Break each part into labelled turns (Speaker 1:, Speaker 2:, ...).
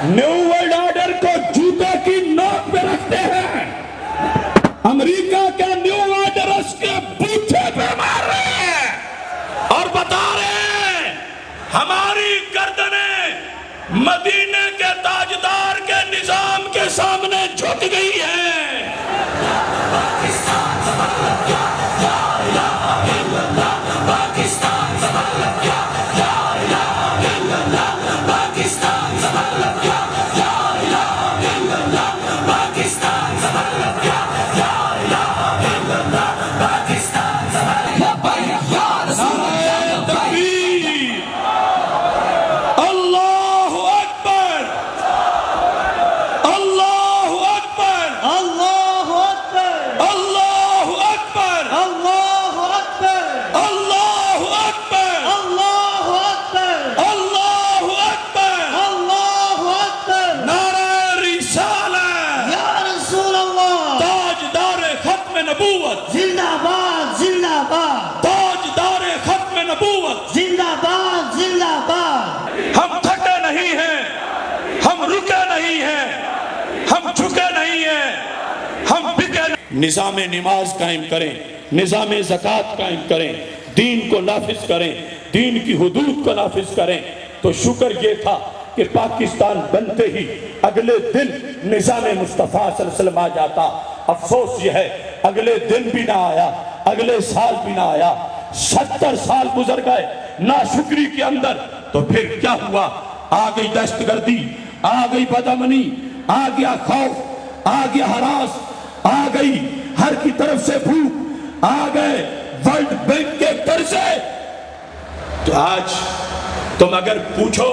Speaker 1: New world order کو جوتے کی نوک پہ رکھتے ہیں، امریکہ کا نیو آرڈر اس کے بوتھے پہ مار رہے ہیں اور بتا رہے ہیں ہماری گردنیں مدینے کے تاجدار کے نظام کے سامنے جھک گئی ہیں۔ پاکستان کا مطلب کیا؟ لا الہ الا اللہ۔ پاکستان کا مطلب کیا؟ لا الہ الا اللہ۔ پاکستان کا مطلب کیا؟ لا الہ الا اللہ۔ پاکستان کا مطلب کیا؟ لا الہ الا اللہ۔ پاکستان کا مطلب یا رسول اللہ تکبیر، اللہ اکبر، اللہ اکبر، اللہ اکبر، اللہ اکبر، اللہ اکبر، اللہ اکبر، اللہ اکبر، اللہ اکبر، اللہ اکبر، نعرہ رسالت یا رسول اللہ، تاجدار ختم نبوت زندہ باد، زندہ باد، تاجدار ختم نبوت زندہ باد، زندہ باد۔ ہم تھکے نہیں ہیں، ہم رکے نہیں ہیں، ہم جھکے نہیں ہیں، ہم بکے نہیں۔ نظام نماز قائم کریں، نظام زکوٰۃ قائم کریں، دین کو نافذ کریں، دین کی حدود کو نافذ کریں۔ تو شکر یہ تھا کہ پاکستان بنتے ہی اگلے دن نظام مصطفیٰ صلی اللہ علیہ وسلم آ جاتا۔ افسوس یہ ہے اگلے دن بھی نہ آیا، اگلے سال بھی نہ آیا، 70 سال گزر گئے ناشکری کے اندر۔ تو پھر کیا ہوا؟ آ گئی دہشت گردی، آ گئی بدامنی، آ گیا خوف، آ گیا ہراس، آ گئی ہر کی طرف سے بھوک، آ گئے ورلڈ بینک کے قرضے۔ تو آج تم اگر پوچھو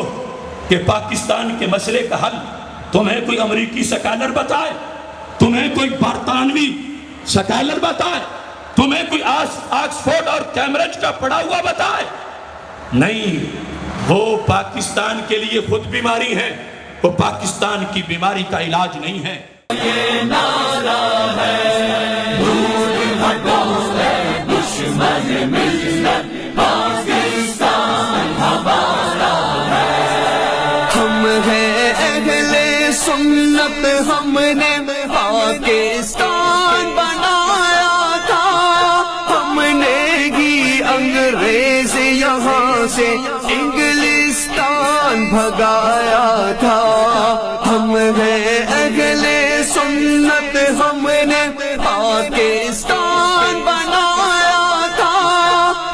Speaker 1: کہ پاکستان کے مسئلے کا حل تمہیں کوئی امریکی سکالر بتائے، تمہیں کوئی برطانوی سکالر بتائے، تمہیں کوئی آکسفورڈ اور کیمبرج کا پڑھا ہوا بتائے، نہیں، وہ پاکستان کے لیے خود بیماری ہے، وہ پاکستان کی بیماری کا علاج نہیں ہے۔ یہ نعرہ ہے دور ہٹو ہے دشمن ملت، پاکستان ہمارا ہے۔
Speaker 2: ہم ہیں اہل سنت، ہم نے پاکستان بنایا تھا، ہم نے ہی انگریز یہاں سے انگلستان بھگایا تھا۔ ہم ہیں اہل سنت، ہم نے پاکستان بنایا تھا،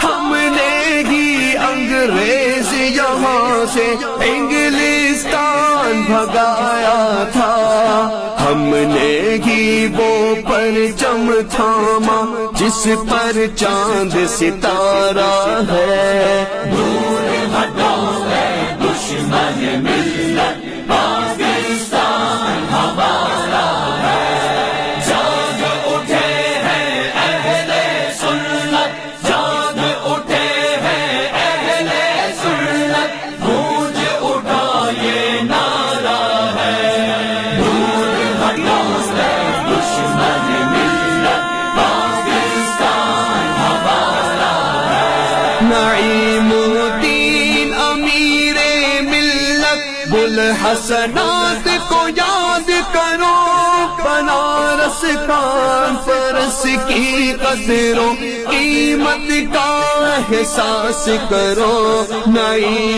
Speaker 2: ہم نے ہی انگریز یہاں سے انگلستان بھگایا تھا۔ ہم نے ہی وہ پرچم تھاما جس پر چاند ستارہ ہے۔
Speaker 1: دور ہٹو ہے دشمن ملت، پاکستان ہمارا ہے۔ جاگ اٹھے ہیں اہل سنت، جاگ اٹھے ہیں اہل سنت، گونج اٹھا یہ نعرہ ہے۔ دور ہٹو ہے دشمن ملت، پاکستان ہمارا ہے۔
Speaker 2: نعیم الدین امیر ملت، بوالحسنات کو یاد کرو، بنارس کانفرنس کی قدر و قیمت کا احساس کرو۔ نعیم